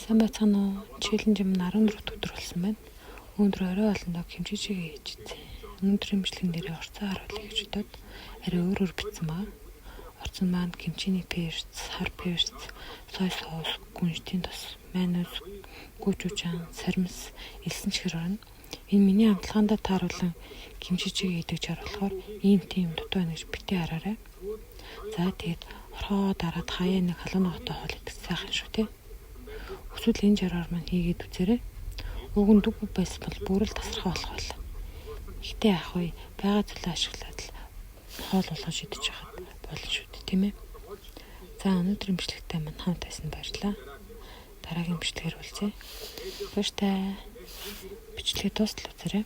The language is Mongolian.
Сайн байцгаана уу? Челленж юм 14 өдөр болсон байна. Өнөөдөр орой олондоо хэмжээчээ хийж үзье. Өнөөдрийн бичлэгэн дээрээ орцоо харуулъя гэж бодоод арай өөр бичсэн байгаа. Орцон маань кимчиний перц, хар перц, сой соус, гүнжтийн тос, майонез, гүүжүүжан, сармис, элсэн чихэр орно. Энэ миний амтлагаандаа тааруулан кимчичээ идэж харуулахаар ийм тийм дутуу байна гэж битгий хараарай. За тэгээд орхоо дараад хаяа нэг халуун ноготой хоол идэх сайхан шүү тий. Эсвэл энэ жаргаар маань хийгээд үзээрэй. Уг нь дүг байсан бол бүрэл тасархаа болох байла. Гэтэ яах вэ? Бага зүйлээ ашиглаад л хоол болгож идэж яхад болно шүү дээ, тийм ээ. За өнөөдрийн бичлэгтээ мань хамт байсан баярлалаа. Дараагийн бичлэгээр уулзъя. Баяртай. Бичлэгээ дуустал үзээрэй.